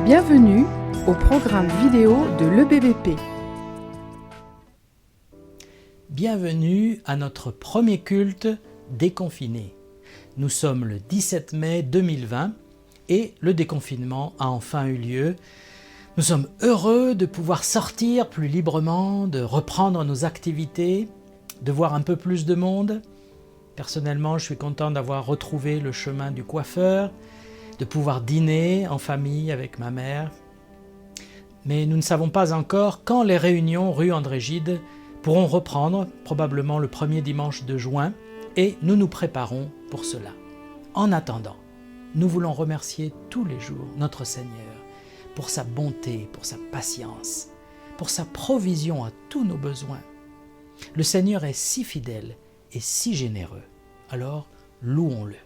Bienvenue au programme vidéo de l'EBVP. Bienvenue à notre premier culte déconfiné. Nous sommes le 17 mai 2020 et le déconfinement a enfin eu lieu. Nous sommes heureux de pouvoir sortir plus librement, de reprendre nos activités, de voir un peu plus de monde. Personnellement, je suis content d'avoir retrouvé le chemin du coiffeur, de pouvoir dîner en famille avec ma mère. Mais nous ne savons pas encore quand les réunions rue André Gide pourront reprendre, probablement le premier dimanche de juin, et nous nous préparons pour cela. En attendant, nous voulons remercier tous les jours notre Seigneur pour sa bonté, pour sa patience, pour sa provision à tous nos besoins. Le Seigneur est si fidèle et si généreux. Alors, louons-le.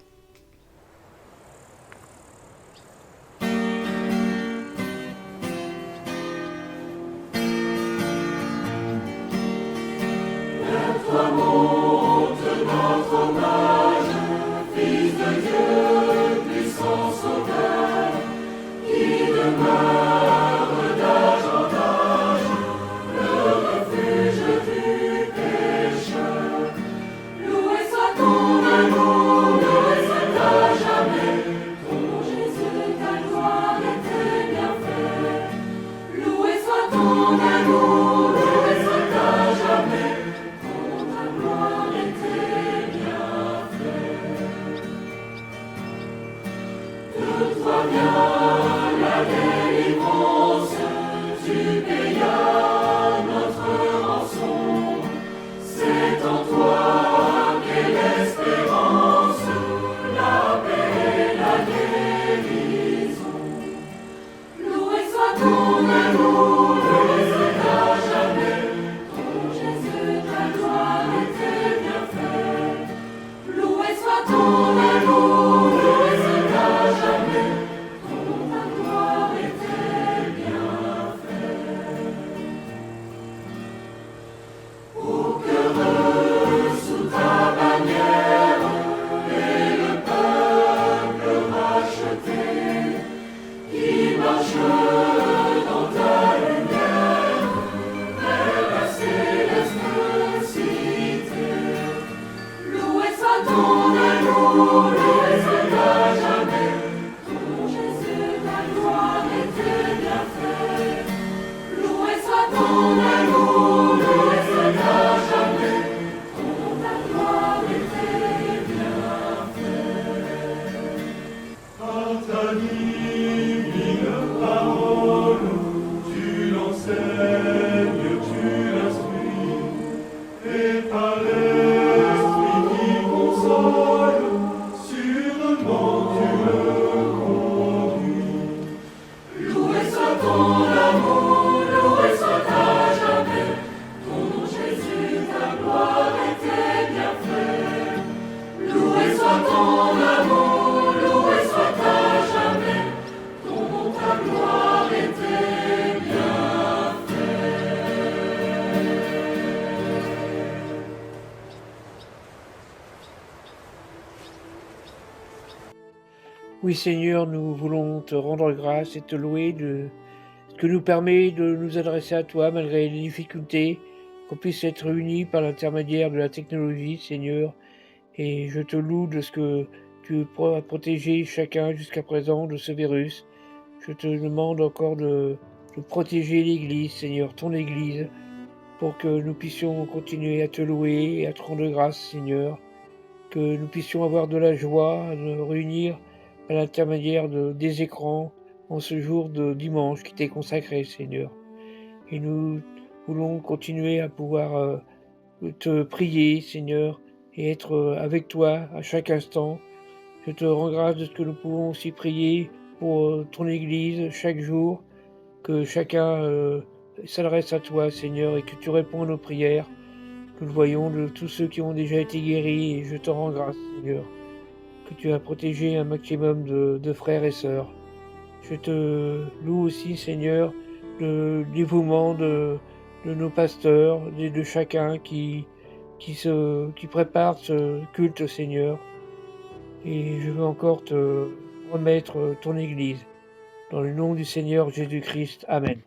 Oui Seigneur, nous voulons te rendre grâce et te louer de ce que nous permet de nous adresser à toi malgré les difficultés, qu'on puisse être unis par l'intermédiaire de la technologie, Seigneur. Et je te loue de ce que tu as protégé chacun jusqu'à présent de ce virus. Je te demande encore de protéger l'Église, Seigneur, ton Église, pour que nous puissions continuer à te louer et à te rendre grâce, Seigneur. Que nous puissions avoir de la joie à nous réunir à l'intermédiaire des écrans en ce jour de dimanche qui t'est consacré, Seigneur. Et nous voulons continuer à pouvoir te prier, Seigneur, et être avec toi à chaque instant. Je te rends grâce de ce que nous pouvons aussi prier pour ton Église chaque jour, que chacun s'adresse à toi, Seigneur, et que tu réponds à nos prières. Nous le voyons de tous ceux qui ont déjà été guéris, et je te rends grâce, Seigneur, que tu as protégé un maximum de frères et sœurs. Je te loue aussi, Seigneur, le dévouement de nos pasteurs, de chacun qui prépare ce culte, Seigneur. Et je veux encore te remettre ton Église, dans le nom du Seigneur Jésus-Christ. Amen.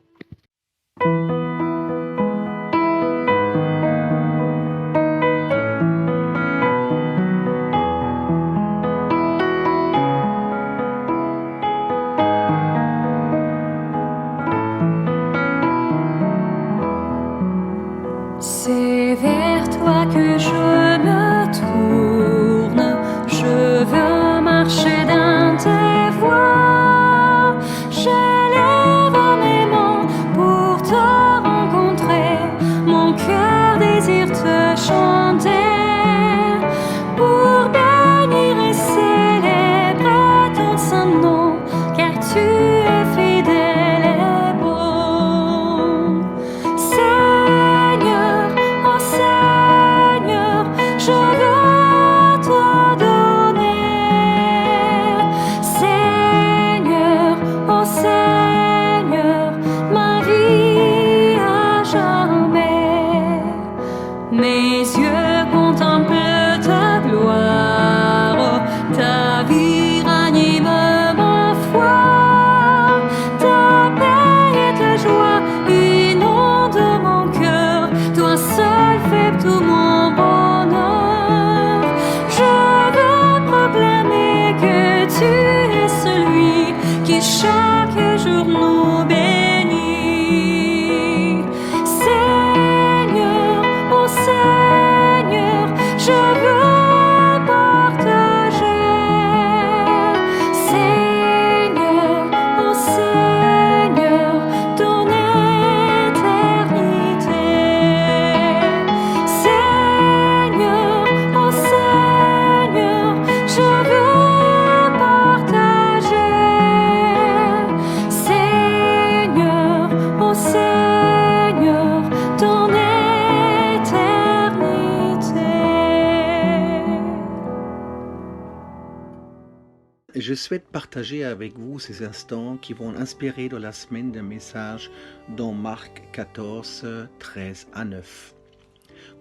C'est vers toi que je me tourne, je veux marcher dans tes voies, j'élève mes mains pour te rencontrer, mon cœur désire te chanter, pour bénir et célébrer ton saint nom, car tu es fidèle et bon. Seigneur, oh Seigneur, je veux te donner. Seigneur, oh Seigneur, ma vie à jamais. Mes yeux contemplent ta gloire, ta vie ranime ma foi, ta paix et ta joie inondent mon cœur, toi seul fais tout mon bonheur. Je veux proclamer que tu es celui qui chaque jour nous bénit. Seigneur, oh Seigneur, je veux partager. Seigneur, oh Seigneur, ton éternité. Seigneur, oh Seigneur, je veux partager. Seigneur, oh Seigneur, ton éternité. Je souhaite partager avec vous ces instants qui vont inspirer dans la semaine d'un message dans Marc 14, 13 à 9.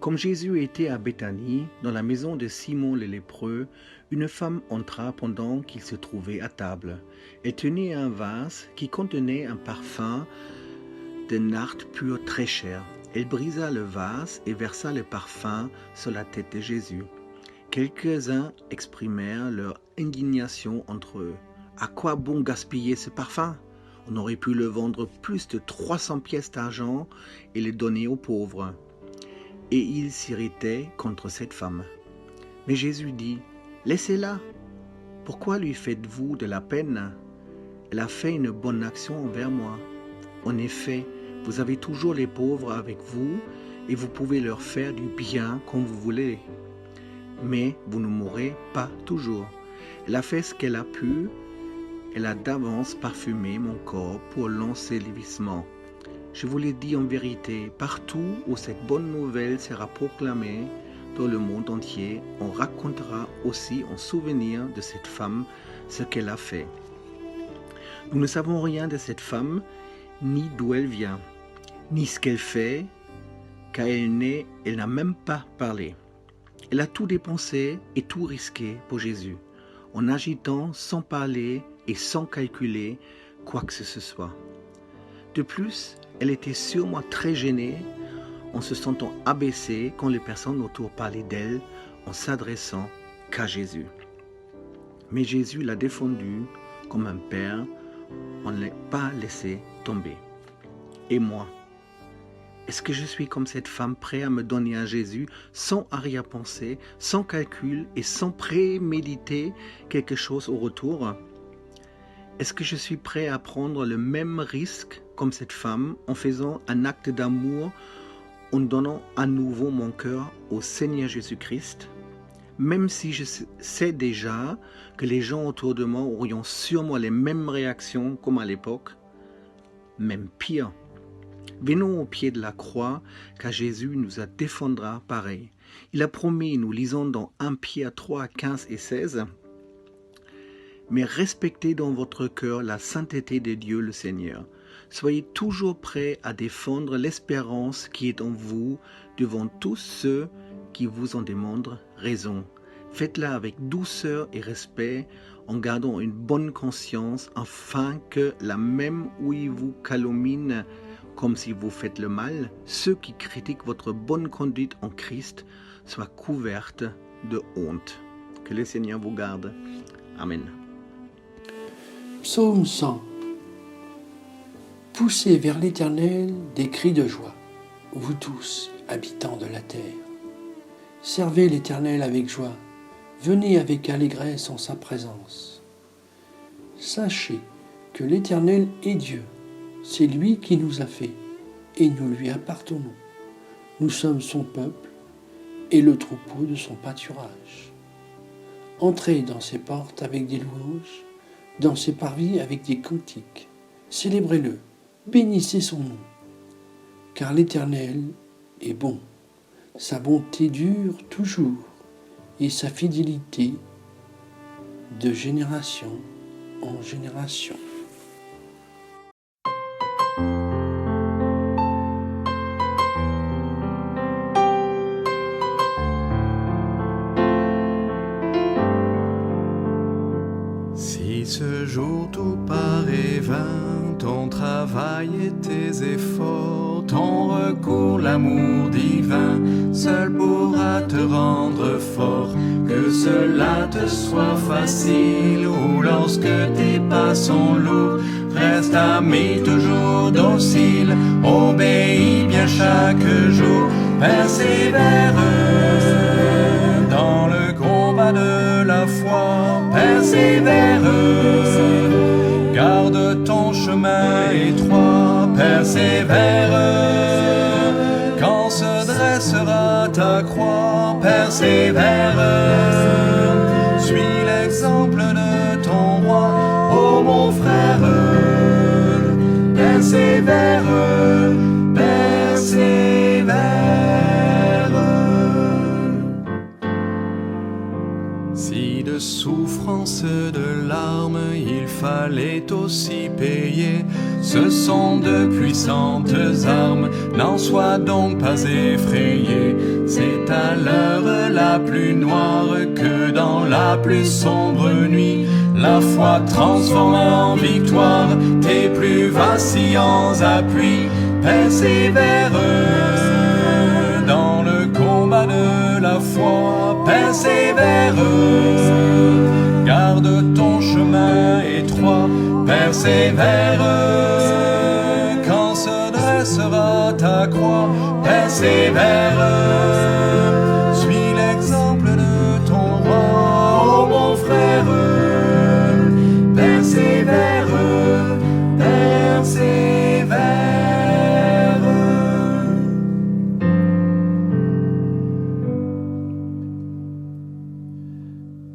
Comme Jésus était à Béthanie, dans la maison de Simon le lépreux, une femme entra pendant qu'il se trouvait à table. Elle tenait un vase qui contenait un parfum de nard pur très cher. Elle brisa le vase et versa le parfum sur la tête de Jésus. Quelques-uns exprimèrent leur indignation entre eux. À quoi bon gaspiller ce parfum? On aurait pu le vendre plus de 300 pièces d'argent et le donner aux pauvres. Et ils s'irritaient contre cette femme. Mais Jésus dit, laissez-la. Pourquoi lui faites-vous de la peine? Elle a fait une bonne action envers moi. En effet, vous avez toujours les pauvres avec vous et vous pouvez leur faire du bien comme vous voulez. Mais vous ne mourrez pas toujours. Elle a fait ce qu'elle a pu. Elle a d'avance parfumé mon corps pour l'ensevelissement. Je vous l'ai dit en vérité, partout où cette bonne nouvelle sera proclamée dans le monde entier, on racontera aussi en souvenir de cette femme ce qu'elle a fait. Nous ne savons rien de cette femme, ni d'où elle vient, ni ce qu'elle fait, car elle n'a même pas parlé. Elle a tout dépensé et tout risqué pour Jésus, en agitant sans parler et sans calculer quoi que ce soit. De plus, elle était sûrement très gênée en se sentant abaissée quand les personnes autour parlaient d'elle en s'adressant qu'à Jésus. Mais Jésus l'a défendue comme un père, on ne l'a pas laissé tomber. Et moi, est-ce que je suis comme cette femme prêt à me donner à Jésus sans arrière-pensée, sans calcul et sans préméditer quelque chose au retour? Est-ce que je suis prêt à prendre le même risque comme cette femme en faisant un acte d'amour, en donnant à nouveau mon cœur au Seigneur Jésus-Christ? Même si je sais déjà que les gens autour de moi auront sûrement les mêmes réactions comme à l'époque, même pire. Venons au pied de la croix, car Jésus nous a défendra pareil. Il a promis, nous lisons dans 1 Pierre 3, 15 et 16, « Mais respectez dans votre cœur la sainteté de Dieu le Seigneur. Soyez toujours prêts à défendre l'espérance qui est en vous devant tous ceux qui vous en demandent raison. Faites-la avec douceur et respect, en gardant une bonne conscience, afin que la même où ils vous calomnient comme si vous faites le mal, ceux qui critiquent votre bonne conduite en Christ soient couverts de honte. Que le Seigneur vous garde. Amen. Psaume 100. Poussez vers l'Éternel des cris de joie, vous tous, habitants de la terre. Servez l'Éternel avec joie, venez avec allégresse en sa présence. Sachez que l'Éternel est Dieu, c'est lui qui nous a fait, et nous lui appartenons. Nous sommes son peuple et le troupeau de son pâturage. Entrez dans ses portes avec des louanges, dans ses parvis avec des cantiques. Célébrez-le, bénissez son nom, car l'Éternel est bon. Sa bonté dure toujours, et sa fidélité de génération en génération. Si ce jour tout paraît vain, ton travail et tes efforts, ton recours, l'amour divin, seul pourra te rendre fort. Que cela te soit facile, ou lorsque tes pas sont lourds, reste ami toujours docile, obéis bien chaque jour, persévère dans le combat de la foi, persévère, garde ton chemin étroit, persévère, quand se dressera ta croix, persévère, suis l'exemple de ton roi, ô mon frère, persévère, persévère. Si de souffrance, de larmes, il fallait aussi payer, ce sont de puissantes armes, n'en sois donc pas effrayé. C'est à l'heure la plus noire que dans la plus sombre nuit, la foi transforme en victoire tes plus vacillants appuis. Persévère dans le combat de la foi, persévère, garde ton chemin étroit, persévère, quand se dressera ta croix, persévère, suis l'exemple de ton roi, ô mon frère, persévère, persévère.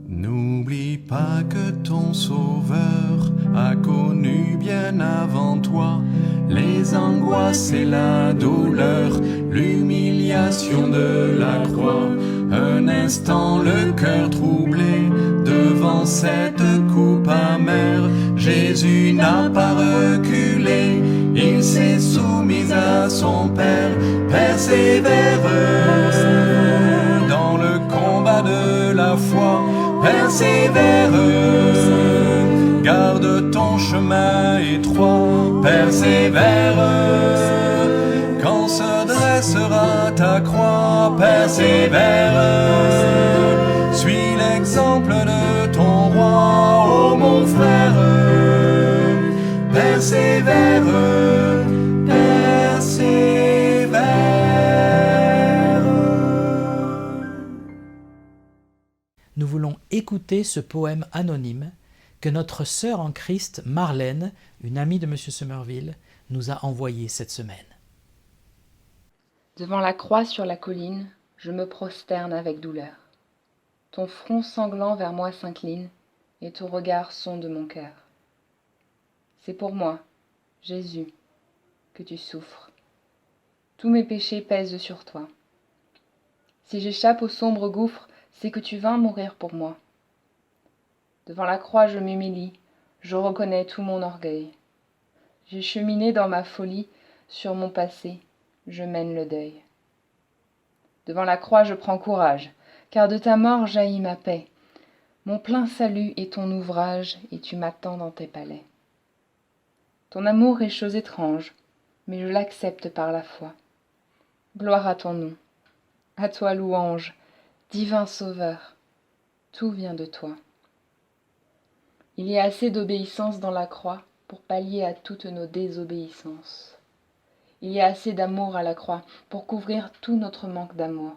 N'oublie pas que ton Sauveur a connu bien avant toi les angoisses et la douleur, l'humiliation de la croix. Un instant le cœur troublé devant cette coupe amère, Jésus n'a pas reculé, il s'est soumis à son Père. Persévère dans le combat de la foi, persévère, garde ton chemin étroit, persévère, quand se dressera ta croix, persévère, suis l'exemple de ton roi, ô mon frère, persévère, persévère. Nous voulons écouter ce poème anonyme que notre sœur en Christ, Marlène, une amie de M. Somerville, nous a envoyé cette semaine. Devant la croix sur la colline, je me prosterne avec douleur. Ton front sanglant vers moi s'incline, et ton regard sonde mon cœur. C'est pour moi, Jésus, que tu souffres. Tous mes péchés pèsent sur toi. Si j'échappe au sombre gouffre, c'est que tu vins mourir pour moi. Devant la croix, je m'humilie, je reconnais tout mon orgueil. J'ai cheminé dans ma folie, sur mon passé, je mène le deuil. Devant la croix, je prends courage, car de ta mort jaillit ma paix. Mon plein salut est ton ouvrage et tu m'attends dans tes palais. Ton amour est chose étrange, mais je l'accepte par la foi. Gloire à ton nom, à toi louange, divin sauveur, tout vient de toi. Il y a assez d'obéissance dans la croix pour pallier à toutes nos désobéissances. Il y a assez d'amour à la croix pour couvrir tout notre manque d'amour.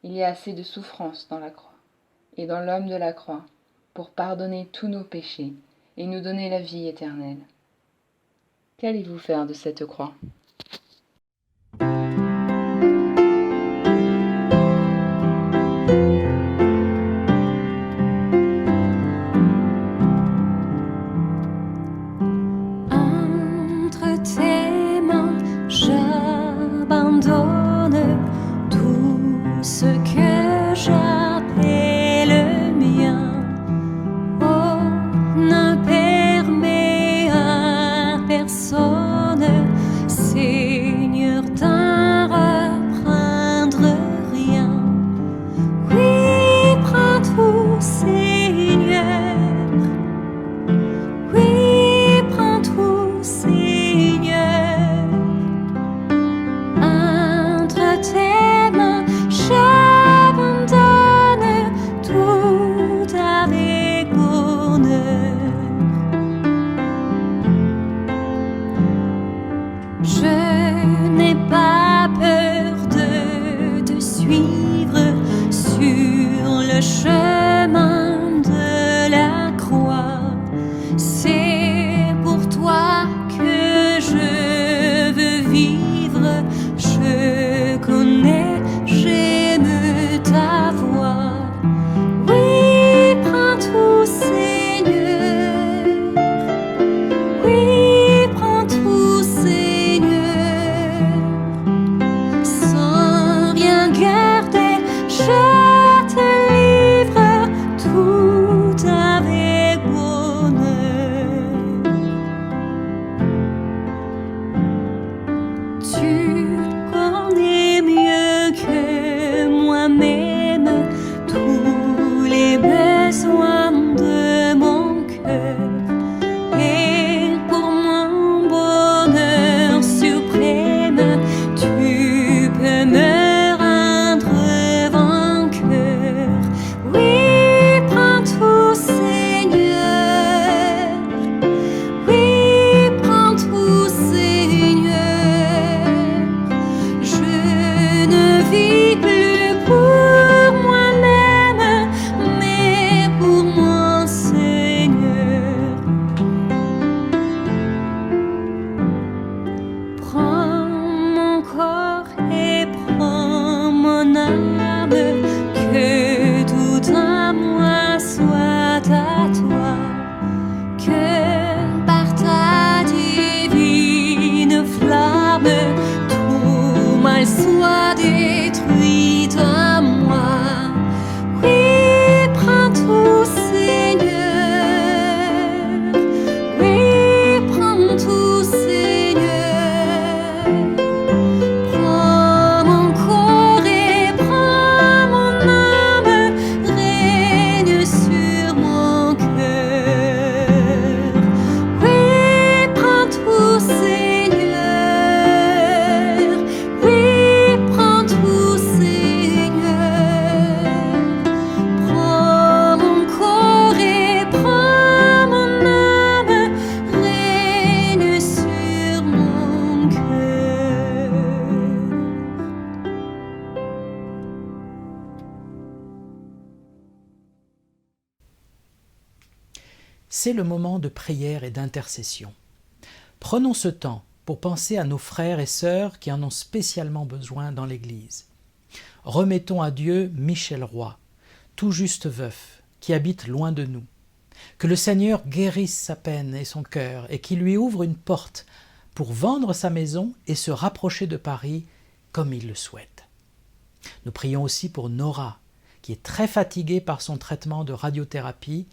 Il y a assez de souffrance dans la croix et dans l'homme de la croix pour pardonner tous nos péchés et nous donner la vie éternelle. Qu'allez-vous faire de cette croix ? Entre tes mains, j'abandonne tout ce que j'appelle mien. Oh, ne permets à personne, Seigneur, d'en reprendre rien. Oui, prends tout, Seigneur. Oui, prends tout, Seigneur. Entre tes mains, j'abandonne tout avec bonheur. Je n'ai pas peur de te suivre sur le chemin de la croix. C'est pour toi que je veux vivre. Je connais, j'aime ta voix. Oui, prends tout, Seigneur. Oui, prends tout, Seigneur. Sans rien garder, je te livre tout avec bonheur. Tu connais mieux que moi-même tous les besoins de mon cœur. Et pour mon bonheur suprême, tu peux me rendre vainqueur. Oui, prends tout, Seigneur. Oui, prends tout, Seigneur. Je ne vis plus pour moi-même, mais pour mon Seigneur. Prends mon corps et prends mon âme, que tout en moi soit à toi, que par ta divine flamme, tout mal soit détruit en moi. Oui, prends tout, Seigneur. Oui, prends tout, Seigneur. Prends mon corps et prends mon âme, règne sur mon cœur. Oui, prends tout, Seigneur. Oui, prends tout, Seigneur. Prends mon corps et prends mon âme, règne sur mon cœur. C'est le moment de prière et d'intercession. Prenons ce temps pour penser à nos frères et sœurs qui en ont spécialement besoin dans l'Église. Remettons à Dieu Michel Roy, tout juste veuf, qui habite loin de nous. Que le Seigneur guérisse sa peine et son cœur et qu'il lui ouvre une porte pour vendre sa maison et se rapprocher de Paris comme il le souhaite. Nous prions aussi pour Nora, qui est très fatiguée par son traitement de radiothérapie,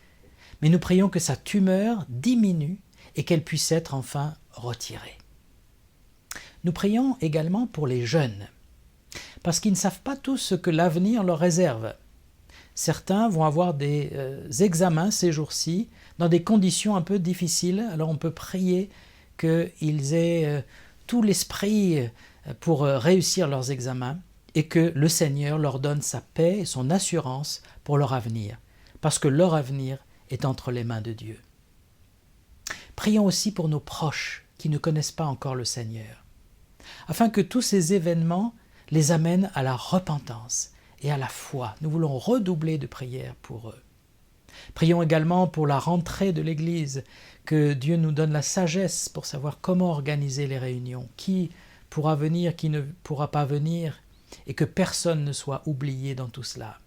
mais nous prions que sa tumeur diminue et qu'elle puisse être enfin retirée. Nous prions également pour les jeunes, parce qu'ils ne savent pas tous ce que l'avenir leur réserve. Certains vont avoir des examens ces jours-ci dans des conditions un peu difficiles. Alors on peut prier qu'ils aient tout l'esprit pour réussir leurs examens et que le Seigneur leur donne sa paix et son assurance pour leur avenir, parce que leur avenir est entre les mains de Dieu. Prions aussi pour nos proches qui ne connaissent pas encore le Seigneur, afin que tous ces événements les amènent à la repentance et à la foi. Nous voulons redoubler de prières pour eux. Prions également pour la rentrée de l'Église, que Dieu nous donne la sagesse pour savoir comment organiser les réunions, qui pourra venir, qui ne pourra pas venir, et que personne ne soit oublié dans tout cela.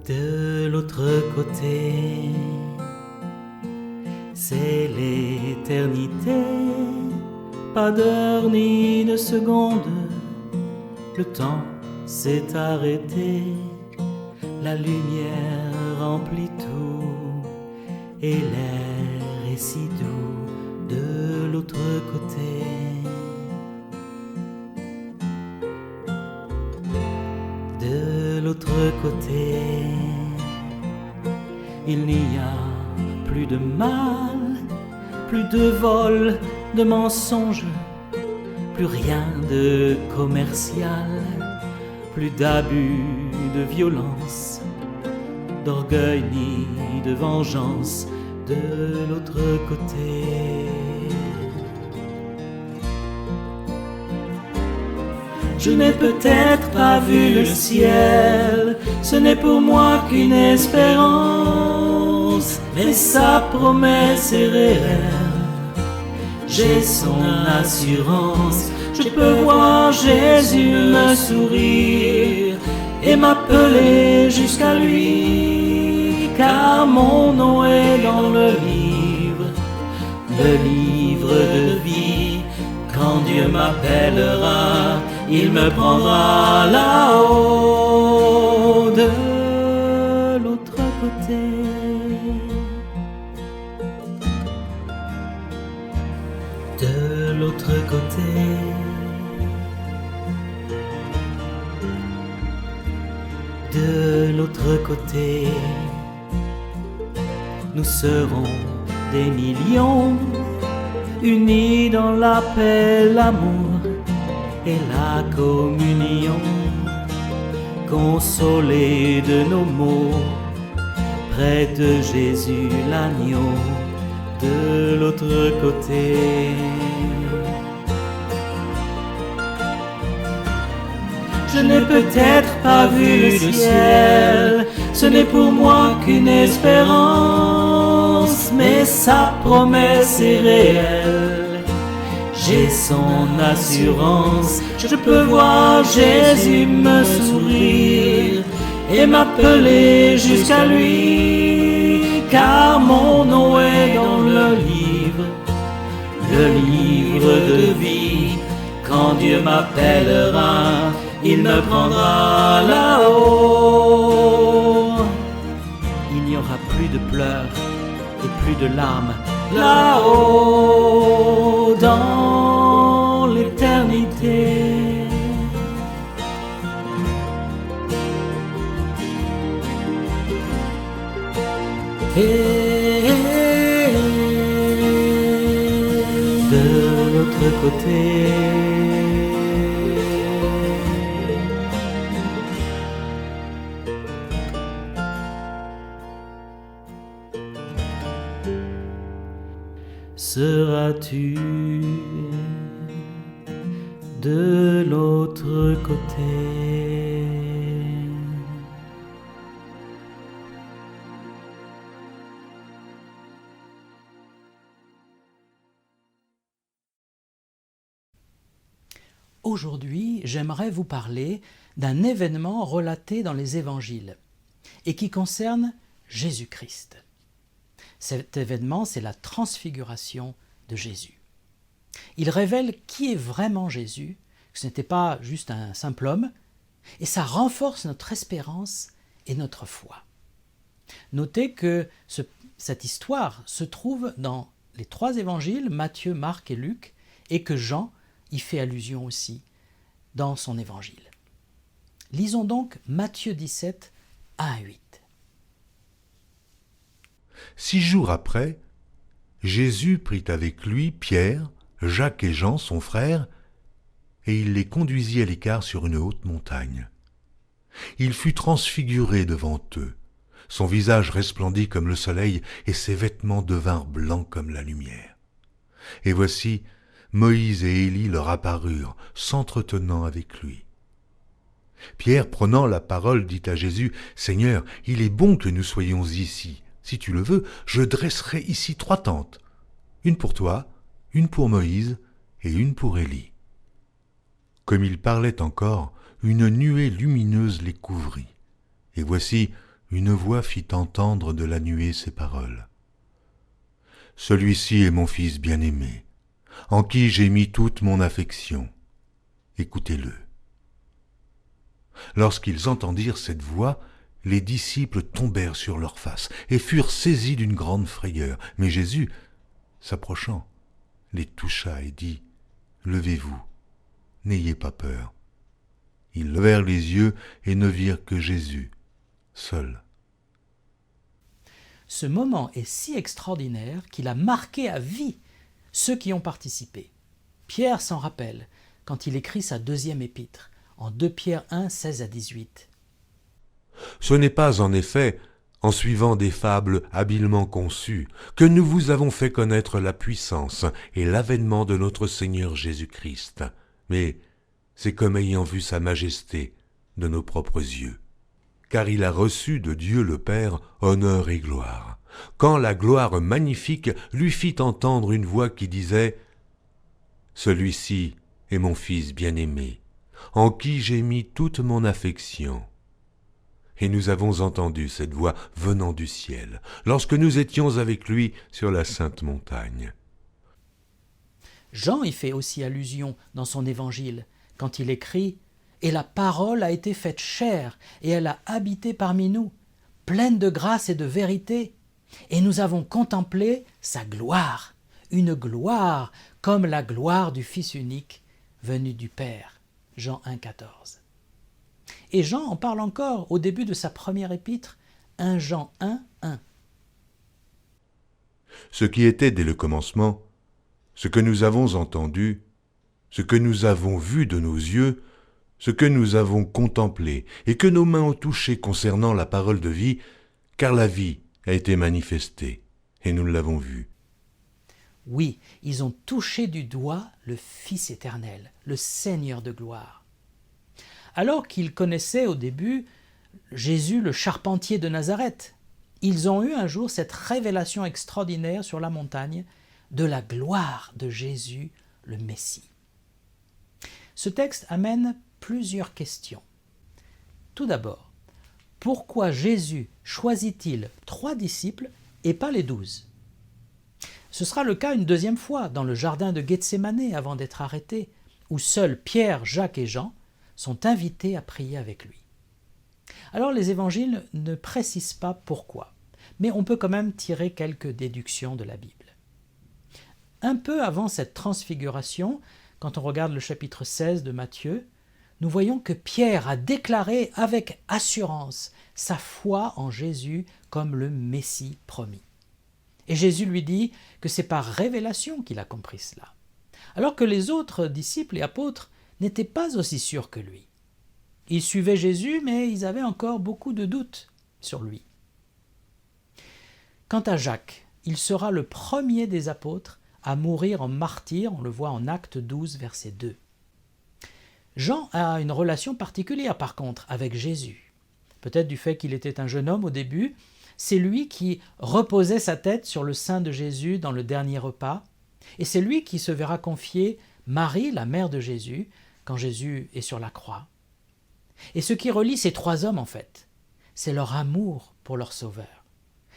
De l'autre côté, c'est l'éternité, pas d'heure ni de seconde, le temps s'est arrêté, la lumière remplit tout, et l'air est si doux de l'autre côté. De l'autre côté, il n'y a plus de mal, plus de vol, de mensonges, plus rien de commercial, plus d'abus, de violence, d'orgueil ni de vengeance de l'autre côté. Je n'ai peut-être pas vu le ciel, ce n'est pour moi qu'une espérance, mais sa promesse est réelle. J'ai son assurance, je peux voir Jésus me sourire et m'appeler jusqu'à lui, car mon nom est dans le livre de vie. Quand Dieu m'appellera, il me prendra là-haut de l'autre côté. De l'autre côté. De l'autre côté. Nous serons des millions, unis dans la paix, l'amour et la communion, consolés de nos maux, près de Jésus l'agneau, de l'autre côté. Je n'ai peut-être pas vu le ciel, ce n'est pour moi qu'une espérance, mais sa promesse est réelle. J'ai son assurance, je peux voir Jésus me sourire et m'appeler jusqu'à lui, car mon nom est dans le livre de vie. Quand Dieu m'appellera, il me prendra là-haut. Il n'y aura plus de pleurs et plus de larmes là-haut dans l'éternité. Et de l'autre côté, seras-tu de l'autre côté? Aujourd'hui, j'aimerais vous parler d'un événement relaté dans les évangiles et qui concerne Jésus-Christ. Cet événement, c'est la transfiguration de Jésus. Il révèle qui est vraiment Jésus, que ce n'était pas juste un simple homme, et ça renforce notre espérance et notre foi. Notez que cette histoire se trouve dans les 3 évangiles, Matthieu, Marc et Luc, et que Jean y fait allusion aussi dans son évangile. Lisons donc Matthieu 17, 1 à 8. 6 jours après, Jésus prit avec lui Pierre, Jacques et Jean, son frère, et il les conduisit à l'écart sur une haute montagne. Il fut transfiguré devant eux. Son visage resplendit comme le soleil, et ses vêtements devinrent blancs comme la lumière. Et voici, Moïse et Élie leur apparurent, s'entretenant avec lui. Pierre, prenant la parole, dit à Jésus, « Seigneur, il est bon que nous soyons ici. Si tu le veux, je dresserai ici 3 tentes, une pour toi, une pour Moïse et une pour Élie. » Comme il parlait encore, une nuée lumineuse les couvrit. Et voici, une voix fit entendre de la nuée ces paroles. « Celui-ci est mon fils bien-aimé, en qui j'ai mis toute mon affection. Écoutez-le. » Lorsqu'ils entendirent cette voix, les disciples tombèrent sur leurs faces et furent saisis d'une grande frayeur. Mais Jésus, s'approchant, les toucha et dit, « Levez-vous, n'ayez pas peur. » Ils levèrent les yeux et ne virent que Jésus, seul. Ce moment est si extraordinaire qu'il a marqué à vie ceux qui ont participé. Pierre s'en rappelle quand il écrit sa 2e épître, en 2 Pierre 1, 16 à 18. Ce n'est pas en effet en suivant des fables habilement conçues que nous vous avons fait connaître la puissance et l'avènement de notre Seigneur Jésus-Christ, mais c'est comme ayant vu sa majesté de nos propres yeux. Car il a reçu de Dieu le Père honneur et gloire, quand la gloire magnifique lui fit entendre une voix qui disait « Celui-ci est mon Fils bien-aimé, en qui j'ai mis toute mon affection. » Et nous avons entendu cette voix venant du ciel, lorsque nous étions avec lui sur la sainte montagne. Jean y fait aussi allusion dans son évangile, quand il écrit « Et la parole a été faite chair, et elle a habité parmi nous, pleine de grâce et de vérité, et nous avons contemplé sa gloire, une gloire comme la gloire du Fils unique, venu du Père. » Jean 1, 14. Et Jean en parle encore au début de sa première épître, 1 Jean 1, 1. Ce qui était dès le commencement, ce que nous avons entendu, ce que nous avons vu de nos yeux, ce que nous avons contemplé et que nos mains ont touché concernant la parole de vie, car la vie a été manifestée et nous l'avons vue. Oui, ils ont touché du doigt le Fils éternel, le Seigneur de gloire. Alors qu'ils connaissaient au début Jésus le charpentier de Nazareth, ils ont eu un jour cette révélation extraordinaire sur la montagne de la gloire de Jésus le Messie. Ce texte amène plusieurs questions. Tout d'abord, pourquoi Jésus choisit-il 3 disciples et pas les 12 ? Ce sera le cas une 2e fois dans le jardin de Gethsémanée avant d'être arrêté, où seuls Pierre, Jacques et Jean sont invités à prier avec lui. Alors les évangiles ne précisent pas pourquoi, mais on peut quand même tirer quelques déductions de la Bible. Un peu avant cette transfiguration, quand on regarde le chapitre 16 de Matthieu, nous voyons que Pierre a déclaré avec assurance sa foi en Jésus comme le Messie promis. Et Jésus lui dit que c'est par révélation qu'il a compris cela, alors que les autres disciples et apôtres n'étaient pas aussi sûrs que lui. Ils suivaient Jésus, mais ils avaient encore beaucoup de doutes sur lui. Quant à Jacques, il sera le premier des apôtres à mourir en martyr, on le voit en Actes 12, verset 2. Jean a une relation particulière par contre avec Jésus. Peut-être du fait qu'il était un jeune homme au début, c'est lui qui reposait sa tête sur le sein de Jésus dans le dernier repas, et c'est lui qui se verra confier Marie, la mère de Jésus, quand Jésus est sur la croix. Et ce qui relie ces trois hommes, en fait, c'est leur amour pour leur Sauveur.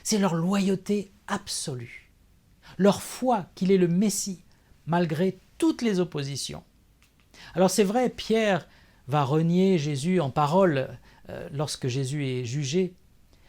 C'est leur loyauté absolue, leur foi qu'il est le Messie, malgré toutes les oppositions. Alors c'est vrai, Pierre va renier Jésus en parole lorsque Jésus est jugé,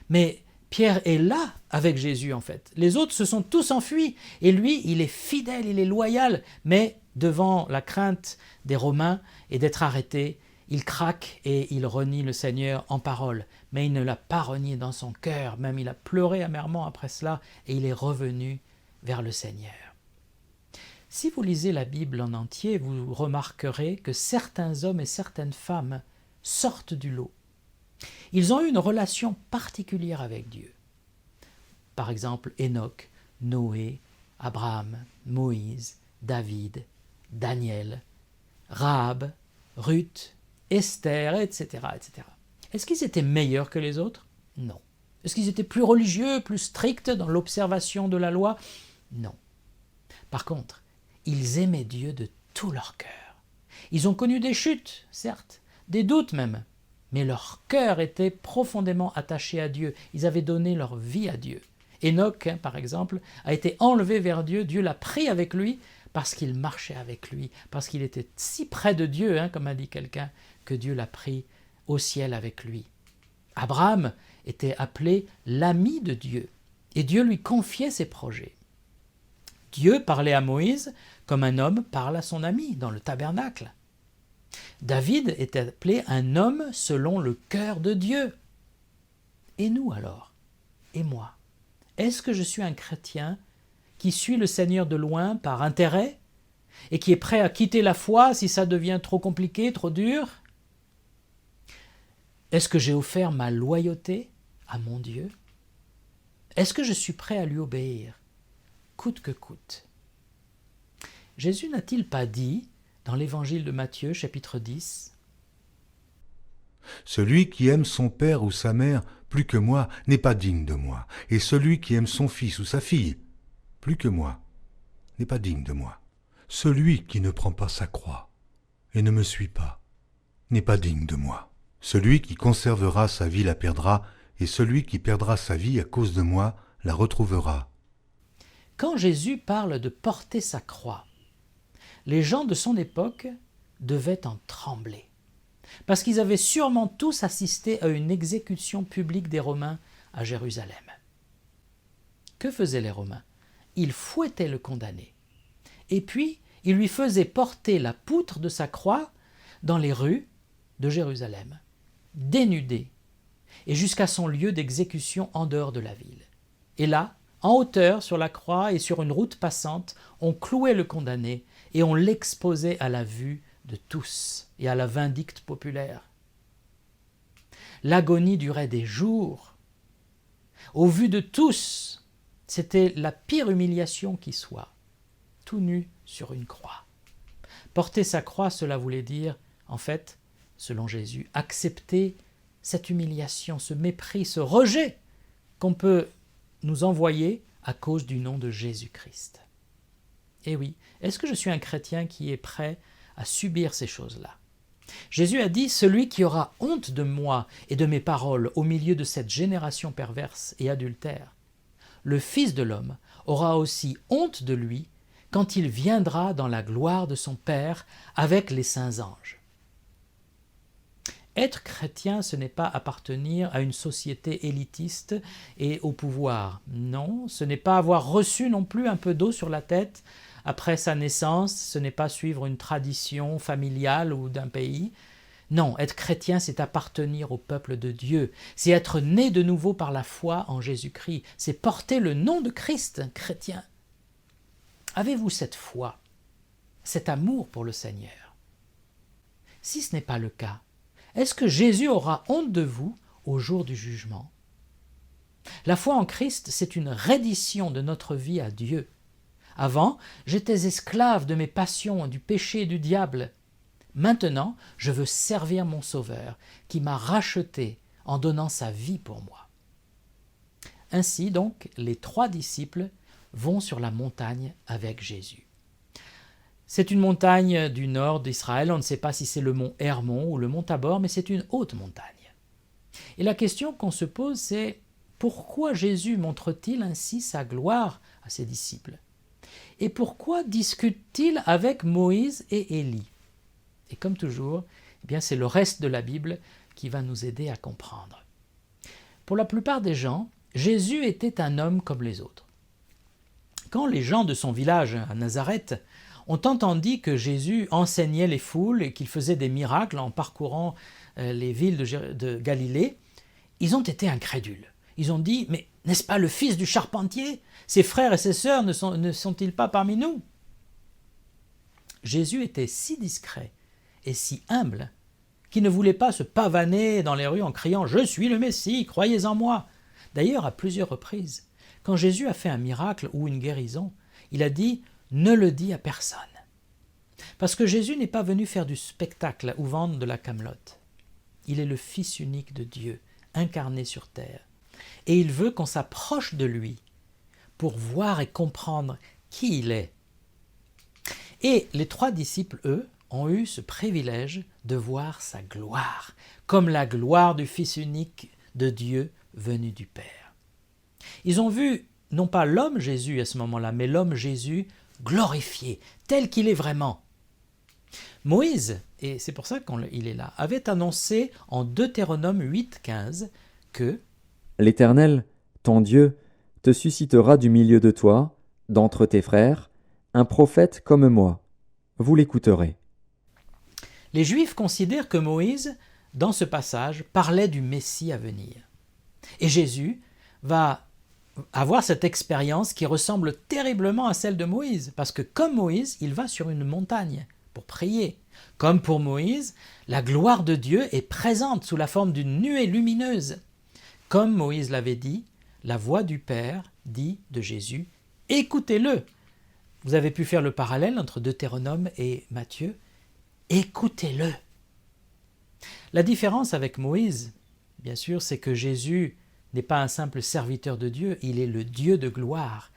mais Pierre est là avec Jésus en fait. Les autres se sont tous enfuis et lui, il est fidèle, il est loyal, mais devant la crainte des Romains et d'être arrêté, il craque et il renie le Seigneur en parole. Mais il ne l'a pas renié dans son cœur, même il a pleuré amèrement après cela et il est revenu vers le Seigneur. Si vous lisez la Bible en entier, vous remarquerez que certains hommes et certaines femmes sortent du lot. Ils ont eu une relation particulière avec Dieu. Par exemple, Enoch, Noé, Abraham, Moïse, David, Daniel, Rahab, Ruth, Esther, etc., etc. Est-ce qu'ils étaient meilleurs que les autres? Non. Est-ce qu'ils étaient plus religieux, plus stricts dans l'observation de la loi? Non. Par contre, ils aimaient Dieu de tout leur cœur. Ils ont connu des chutes, certes, des doutes même, mais leur cœur était profondément attaché à Dieu. Ils avaient donné leur vie à Dieu. Enoch, par exemple, a été enlevé vers Dieu. Dieu l'a pris avec lui parce qu'il marchait avec lui, parce qu'il était si près de Dieu, comme a dit quelqu'un, que Dieu l'a pris au ciel avec lui. Abraham était appelé l'ami de Dieu, et Dieu lui confiait ses projets. Dieu parlait à Moïse comme un homme parle à son ami dans le tabernacle. David était appelé un homme selon le cœur de Dieu. Et nous alors? Et moi? Est-ce que je suis un chrétien qui suit le Seigneur de loin par intérêt et qui est prêt à quitter la foi si ça devient trop compliqué, trop dur? Est-ce que j'ai offert ma loyauté à mon Dieu? Est-ce que je suis prêt à lui obéir, coûte que coûte? Jésus n'a-t-il pas dit, dans l'évangile de Matthieu, chapitre 10, « Celui qui aime son père ou sa mère plus que moi n'est pas digne de moi, et celui qui aime son fils ou sa fille plus que moi n'est pas digne de moi. Celui qui ne prend pas sa croix et ne me suit pas n'est pas digne de moi. Celui qui conservera sa vie la perdra, et celui qui perdra sa vie à cause de moi la retrouvera. » Quand Jésus parle de porter sa croix, les gens de son époque devaient en trembler, parce qu'ils avaient sûrement tous assisté à une exécution publique des Romains à Jérusalem. Que faisaient les Romains? Ils fouettaient le condamné, et puis ils lui faisaient porter la poutre de sa croix dans les rues de Jérusalem, dénudé, et jusqu'à son lieu d'exécution en dehors de la ville. Et là, en hauteur sur la croix et sur une route passante, on clouait le condamné et on l'exposait à la vue de tous et à la vindicte populaire. L'agonie durait des jours. Au vu de tous, c'était la pire humiliation qui soit, tout nu sur une croix. Porter sa croix, cela voulait dire, en fait, selon Jésus, accepter cette humiliation, ce mépris, ce rejet qu'on peut nous envoyer à cause du nom de Jésus-Christ. Eh oui, est-ce que je suis un chrétien qui est prêt à subir ces choses-là? Jésus a dit « Celui qui aura honte de moi et de mes paroles au milieu de cette génération perverse et adultère, le Fils de l'homme aura aussi honte de lui quand il viendra dans la gloire de son Père avec les saints anges. » Être chrétien, ce n'est pas appartenir à une société élitiste et au pouvoir. Non, ce n'est pas avoir reçu non plus un peu d'eau sur la tête après sa naissance, ce n'est pas suivre une tradition familiale ou d'un pays. Non, être chrétien, c'est appartenir au peuple de Dieu, c'est être né de nouveau par la foi en Jésus-Christ, c'est porter le nom de Christ, chrétien. Avez-vous cette foi, cet amour pour le Seigneur? Si ce n'est pas le cas, est-ce que Jésus aura honte de vous au jour du jugement? La foi en Christ, c'est une reddition de notre vie à Dieu. Avant, j'étais esclave de mes passions, du péché et du diable. Maintenant, je veux servir mon Sauveur, qui m'a racheté en donnant sa vie pour moi. Ainsi donc, les 3 disciples vont sur la montagne avec Jésus. C'est une montagne du nord d'Israël, on ne sait pas si c'est le mont Hermon ou le mont Tabor, mais c'est une haute montagne. Et la question qu'on se pose, c'est pourquoi Jésus montre-t-il ainsi sa gloire à ses disciples? Et pourquoi discute-t-il avec Moïse et Élie? Et comme toujours, eh bien, c'est le reste de la Bible qui va nous aider à comprendre. Pour la plupart des gens, Jésus était un homme comme les autres. Quand les gens de son village à Nazareth ont entendu que Jésus enseignait les foules et qu'il faisait des miracles en parcourant les villes de Galilée, ils ont été incrédules. Ils ont dit « Mais n'est-ce pas le fils du charpentier? Ses frères et ses sœurs ne sont-ils pas parmi nous ?» Jésus était si discret et si humble qu'il ne voulait pas se pavaner dans les rues en criant « Je suis le Messie, croyez en moi !» D'ailleurs, à plusieurs reprises, quand Jésus a fait un miracle ou une guérison, il a dit « Ne le dis à personne ». Parce que Jésus n'est pas venu faire du spectacle ou vendre de la camelote. Il est le Fils unique de Dieu, incarné sur terre. Et il veut qu'on s'approche de lui pour voir et comprendre qui il est. Et les 3 disciples, eux, ont eu ce privilège de voir sa gloire, comme la gloire du Fils unique de Dieu venu du Père. Ils ont vu non pas l'homme Jésus à ce moment-là, mais l'homme Jésus glorifié, tel qu'il est vraiment. Moïse, et c'est pour ça qu'il est là, avait annoncé en Deutéronome 8,15 que « L'Éternel, ton Dieu, te suscitera du milieu de toi, d'entre tes frères, un prophète comme moi. Vous l'écouterez. » Les Juifs considèrent que Moïse, dans ce passage, parlait du Messie à venir. Et Jésus va avoir cette expérience qui ressemble terriblement à celle de Moïse, parce que comme Moïse, il va sur une montagne pour prier. Comme pour Moïse, la gloire de Dieu est présente sous la forme d'une nuée lumineuse. Comme Moïse l'avait dit, la voix du Père dit de Jésus, « Écoutez-le » Vous avez pu faire le parallèle entre Deutéronome et Matthieu. « Écoutez-le » La différence avec Moïse, bien sûr, c'est que Jésus n'est pas un simple serviteur de Dieu, il est le Dieu de gloire,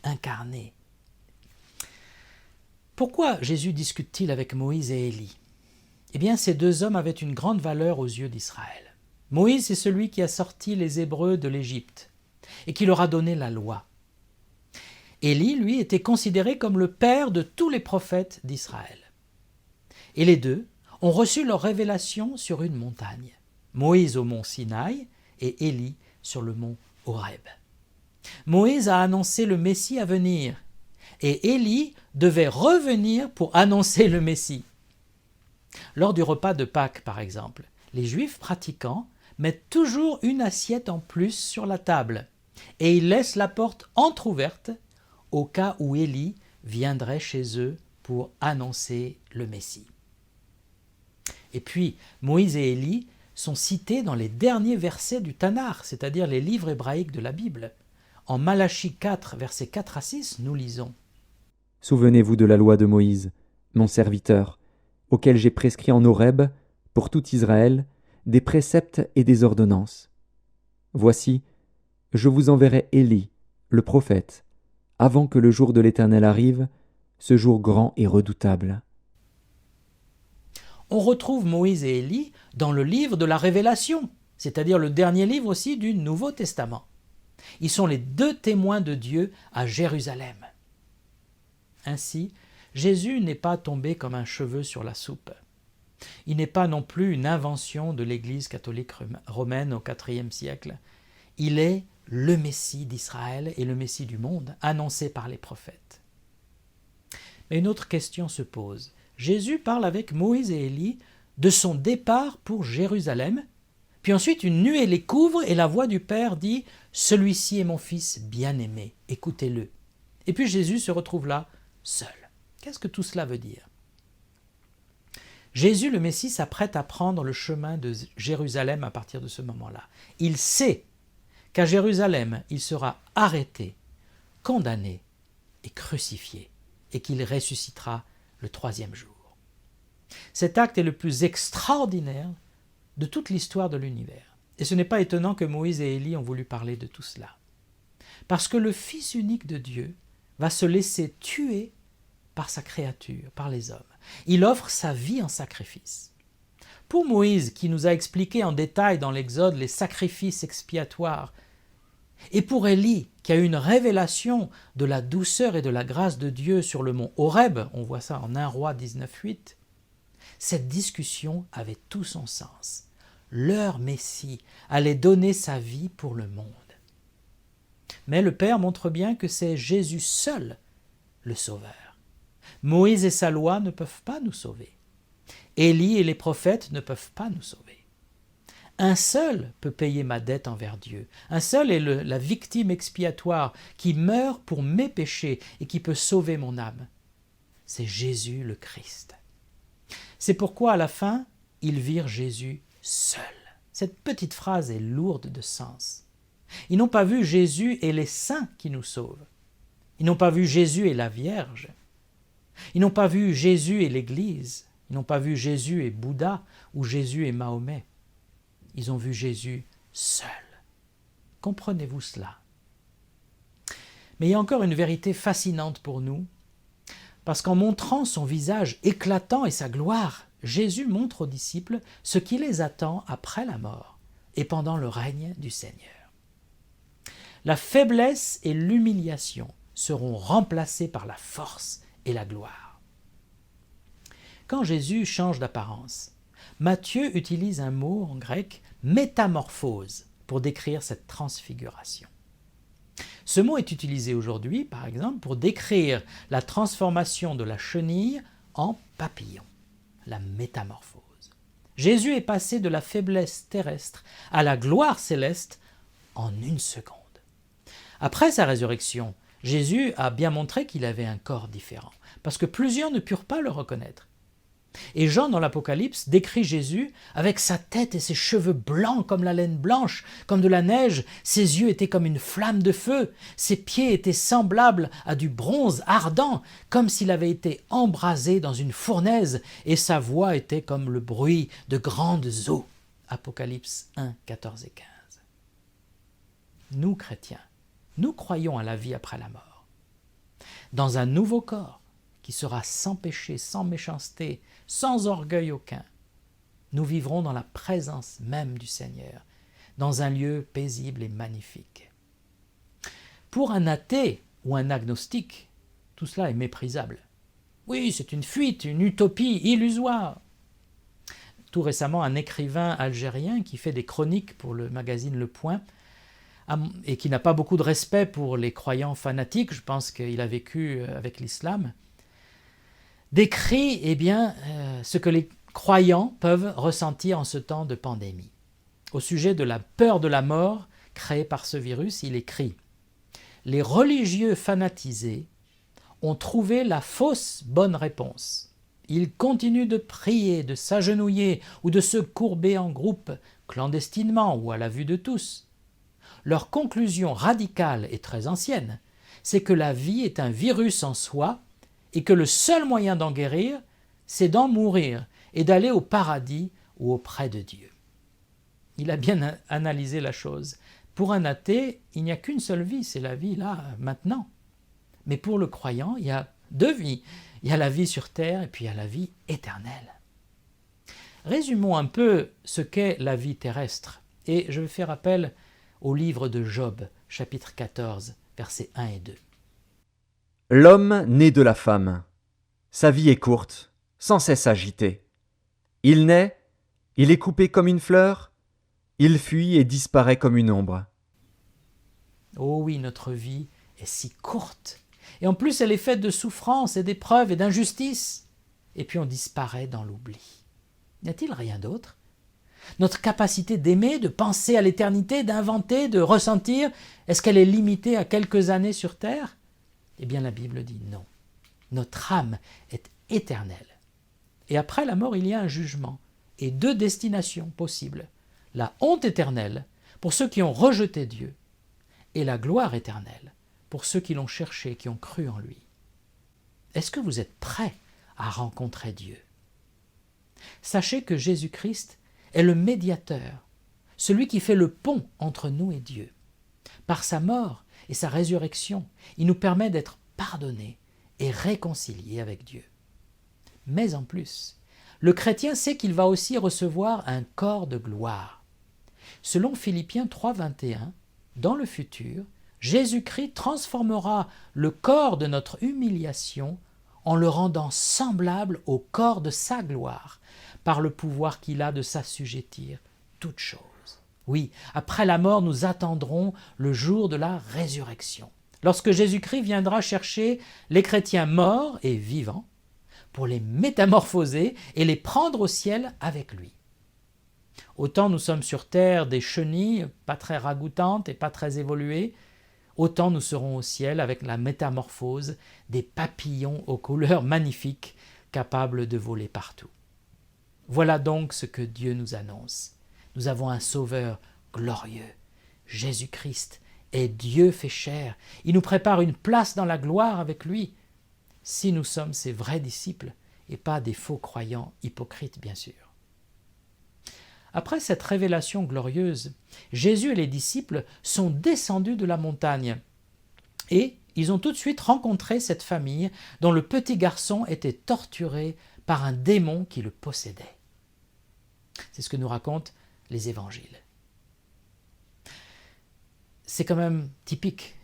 incarné. Pourquoi Jésus discute-t-il avec Moïse et Élie? Eh bien, ces 2 hommes avaient une grande valeur aux yeux d'Israël. Moïse, c'est celui qui a sorti les Hébreux de l'Égypte et qui leur a donné la loi. Élie, lui, était considéré comme le père de tous les prophètes d'Israël. Et les 2 ont reçu leur révélation sur une montagne. Moïse au mont Sinaï et Élie sur le mont Horeb. Moïse a annoncé le Messie à venir et Élie devait revenir pour annoncer le Messie. Lors du repas de Pâques, par exemple, les Juifs pratiquants mettent toujours une assiette en plus sur la table et ils laissent la porte entr'ouverte au cas où Élie viendrait chez eux pour annoncer le Messie. Et puis, Moïse et Élie sont cités dans les derniers versets du Tanakh, c'est-à-dire les livres hébraïques de la Bible. En Malachie 4, versets 4 à 6, nous lisons « Souvenez-vous de la loi de Moïse, mon serviteur, auquel j'ai prescrit en Horeb, pour tout Israël, des préceptes et des ordonnances. Voici, je vous enverrai Élie, le prophète, avant que le jour de l'Éternel arrive, ce jour grand et redoutable. » On retrouve Moïse et Élie dans le livre de la Révélation, c'est-à-dire le dernier livre aussi du Nouveau Testament. Ils sont les 2 témoins de Dieu à Jérusalem. Ainsi, Jésus n'est pas tombé comme un cheveu sur la soupe. Il n'est pas non plus une invention de l'Église catholique romaine au IVe siècle. Il est le Messie d'Israël et le Messie du monde, annoncé par les prophètes. Mais une autre question se pose. Jésus parle avec Moïse et Élie de son départ pour Jérusalem, puis ensuite une nuée les couvre et la voix du Père dit « Celui-ci est mon Fils bien-aimé, écoutez-le ». Et puis Jésus se retrouve là, seul. Qu'est-ce que tout cela veut dire? Jésus, le Messie, s'apprête à prendre le chemin de Jérusalem à partir de ce moment-là. Il sait qu'à Jérusalem, il sera arrêté, condamné et crucifié, et qu'il ressuscitera le 3e jour. Cet acte est le plus extraordinaire de toute l'histoire de l'univers. Et ce n'est pas étonnant que Moïse et Élie ont voulu parler de tout cela. Parce que le Fils unique de Dieu va se laisser tuer par sa créature, par les hommes. Il offre sa vie en sacrifice. Pour Moïse, qui nous a expliqué en détail dans l'Exode les sacrifices expiatoires, et pour Élie, qui a eu une révélation de la douceur et de la grâce de Dieu sur le mont Horeb, on voit ça en 1 Roi 19:8, cette discussion avait tout son sens. Leur Messie allait donner sa vie pour le monde. Mais le Père montre bien que c'est Jésus seul le Sauveur. Moïse et sa loi ne peuvent pas nous sauver. Élie et les prophètes ne peuvent pas nous sauver. Un seul peut payer ma dette envers Dieu. Un seul est la victime expiatoire qui meurt pour mes péchés et qui peut sauver mon âme. C'est Jésus le Christ. C'est pourquoi à la fin, ils virent Jésus seul. Cette petite phrase est lourde de sens. Ils n'ont pas vu Jésus et les saints qui nous sauvent. Ils n'ont pas vu Jésus et la Vierge. Ils n'ont pas vu Jésus et l'Église. Ils n'ont pas vu Jésus et Bouddha ou Jésus et Mahomet. Ils ont vu Jésus seul. Comprenez-vous cela? Mais il y a encore une vérité fascinante pour nous, parce qu'en montrant son visage éclatant et sa gloire, Jésus montre aux disciples ce qui les attend après la mort et pendant le règne du Seigneur. La faiblesse et l'humiliation seront remplacées par la force et la gloire. Quand Jésus change d'apparence, Matthieu utilise un mot en grec, métamorphose, pour décrire cette transfiguration. Ce mot est utilisé aujourd'hui, par exemple, pour décrire la transformation de la chenille en papillon, la métamorphose. Jésus est passé de la faiblesse terrestre à la gloire céleste en une seconde. Après sa résurrection, Jésus a bien montré qu'il avait un corps différent, parce que plusieurs ne purent pas le reconnaître. Et Jean, dans l'Apocalypse, décrit Jésus avec sa tête et ses cheveux blancs comme la laine blanche, comme de la neige, ses yeux étaient comme une flamme de feu, ses pieds étaient semblables à du bronze ardent, comme s'il avait été embrasé dans une fournaise, et sa voix était comme le bruit de grandes eaux. Apocalypse 1, 14 et 15. Nous, chrétiens, nous croyons à la vie après la mort, dans un nouveau corps qui sera sans péché, sans méchanceté, sans orgueil aucun. Nous vivrons dans la présence même du Seigneur, dans un lieu paisible et magnifique. Pour un athée ou un agnostique, tout cela est méprisable. Oui, c'est une fuite, une utopie illusoire. Tout récemment, un écrivain algérien qui fait des chroniques pour le magazine Le Point et qui n'a pas beaucoup de respect pour les croyants fanatiques, je pense qu'il a vécu avec l'islam, décrit ce que les croyants peuvent ressentir en ce temps de pandémie. Au sujet de la peur de la mort créée par ce virus, il écrit « Les religieux fanatisés ont trouvé la fausse bonne réponse. Ils continuent de prier, de s'agenouiller ou de se courber en groupe, clandestinement ou à la vue de tous. Leur conclusion radicale et très ancienne, c'est que la vie est un virus en soi et que le seul moyen d'en guérir, c'est d'en mourir et d'aller au paradis ou auprès de Dieu. » Il a bien analysé la chose. Pour un athée, il n'y a qu'une seule vie, c'est la vie là, maintenant. Mais pour le croyant, il y a deux vies. Il y a la vie sur terre et puis il y a la vie éternelle. Résumons un peu ce qu'est la vie terrestre. Et je vais faire appel au livre de Job, chapitre 14, versets 1 et 2. L'homme naît de la femme. Sa vie est courte, sans cesse agitée. Il naît, il est coupé comme une fleur, il fuit et disparaît comme une ombre. Oh oui, notre vie est si courte. Et en plus, elle est faite de souffrances et d'épreuves et d'injustices. Et puis on disparaît dans l'oubli. N'y a-t-il rien d'autre? Notre capacité d'aimer, de penser à l'éternité, d'inventer, de ressentir, est-ce qu'elle est limitée à quelques années sur terre? Eh bien, la Bible dit non. Notre âme est éternelle. Et après la mort, il y a un jugement et deux destinations possibles. La honte éternelle pour ceux qui ont rejeté Dieu et la gloire éternelle pour ceux qui l'ont cherché, qui ont cru en lui. Est-ce que vous êtes prêts à rencontrer Dieu? Sachez que Jésus-Christ est le médiateur, celui qui fait le pont entre nous et Dieu. Par sa mort et sa résurrection, il nous permet d'être pardonnés est réconcilié avec Dieu. Mais en plus, le chrétien sait qu'il va aussi recevoir un corps de gloire. Selon Philippiens 3,21, dans le futur, Jésus-Christ transformera le corps de notre humiliation en le rendant semblable au corps de sa gloire, par le pouvoir qu'il a de s'assujettir toutes choses. Oui, après la mort, nous attendrons le jour de la résurrection, lorsque Jésus-Christ viendra chercher les chrétiens morts et vivants pour les métamorphoser et les prendre au ciel avec lui. Autant nous sommes sur terre des chenilles, pas très ragoûtantes et pas très évoluées, autant nous serons au ciel avec la métamorphose des papillons aux couleurs magnifiques, capables de voler partout. Voilà donc ce que Dieu nous annonce. Nous avons un Sauveur glorieux. Jésus-Christ est Dieu fait chair. Il nous prépare une place dans la gloire avec lui, si nous sommes ses vrais disciples et pas des faux croyants hypocrites, bien sûr. Après cette révélation glorieuse, Jésus et les disciples sont descendus de la montagne et ils ont tout de suite rencontré cette famille dont le petit garçon était torturé par un démon qui le possédait. C'est ce que nous racontent les évangiles. C'est quand même typique.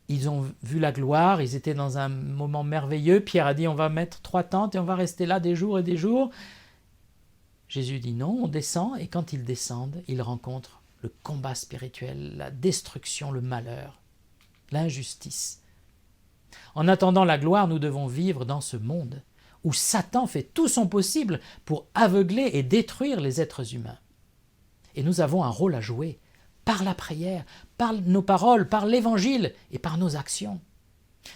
Ils ont vu la gloire, ils étaient dans un moment merveilleux. Pierre a dit, on va mettre 3 tentes et on va rester là des jours et des jours. Jésus dit non, on descend, et quand ils descendent, ils rencontrent le combat spirituel, la destruction, le malheur, l'injustice. En attendant la gloire, nous devons vivre dans ce monde où Satan fait tout son possible pour aveugler et détruire les êtres humains. Et nous avons un rôle à jouer par la prière, par nos paroles, par l'évangile et par nos actions.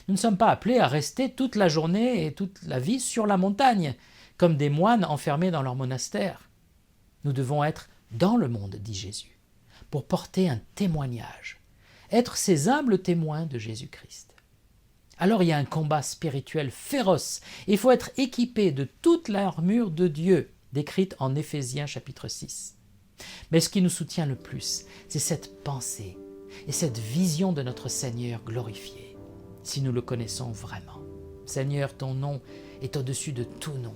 Nous ne sommes pas appelés à rester toute la journée et toute la vie sur la montagne, comme des moines enfermés dans leur monastère. Nous devons être dans le monde, dit Jésus, pour porter un témoignage, être ces humbles témoins de Jésus-Christ. Alors il y a un combat spirituel féroce. Il faut être équipé de toute l'armure de Dieu, décrite en Éphésiens chapitre 6. Mais ce qui nous soutient le plus, c'est cette pensée et cette vision de notre Seigneur glorifié, si nous le connaissons vraiment. Seigneur, ton nom est au-dessus de tout nom.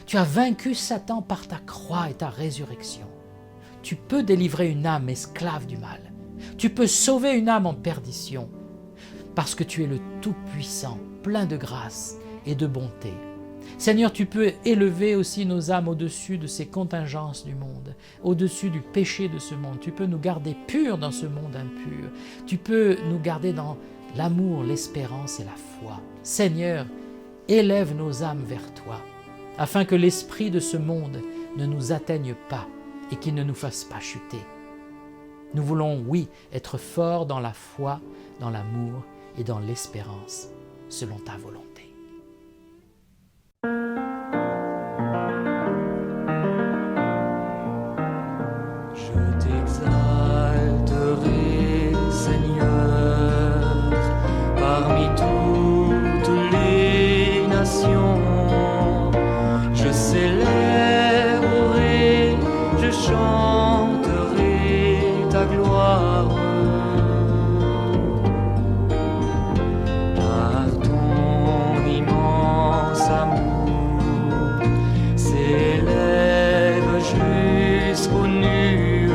Tu as vaincu Satan par ta croix et ta résurrection. Tu peux délivrer une âme esclave du mal. Tu peux sauver une âme en perdition, parce que tu es le Tout-Puissant, plein de grâce et de bonté. Seigneur, tu peux élever aussi nos âmes au-dessus de ces contingences du monde, au-dessus du péché de ce monde. Tu peux nous garder purs dans ce monde impur. Tu peux nous garder dans l'amour, l'espérance et la foi. Seigneur, élève nos âmes vers toi, afin que l'esprit de ce monde ne nous atteigne pas et qu'il ne nous fasse pas chuter. Nous voulons, oui, être forts dans la foi, dans l'amour et dans l'espérance, selon ta volonté. Je t'exalterai, Seigneur, parmi toutes les nations. Je célébrerai, je chanterai ta gloire. Par ton immense amour s'élève jusqu'aux nues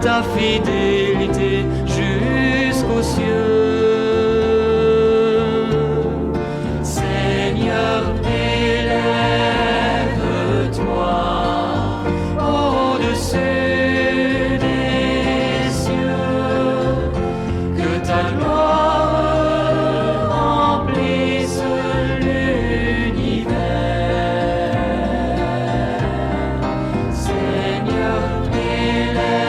ta fidélité jusqu'aux cieux. Seigneur, élève-toi au-dessus des cieux, que ta gloire remplisse l'univers. Seigneur, élève-toi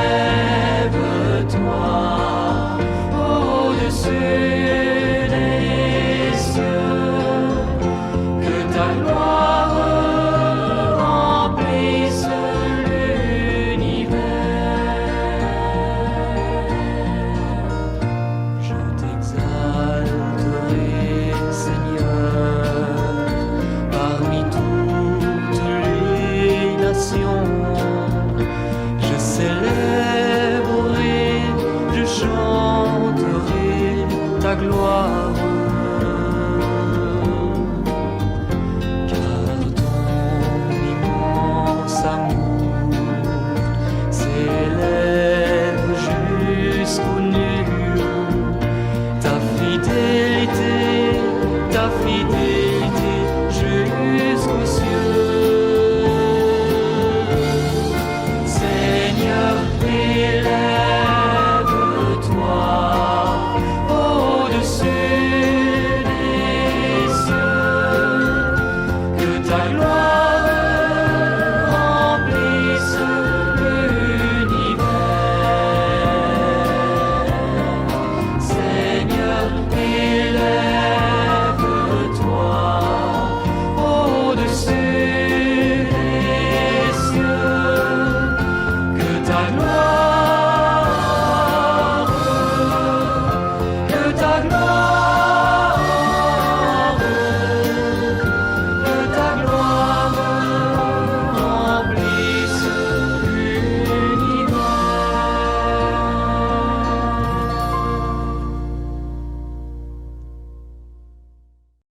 gloire.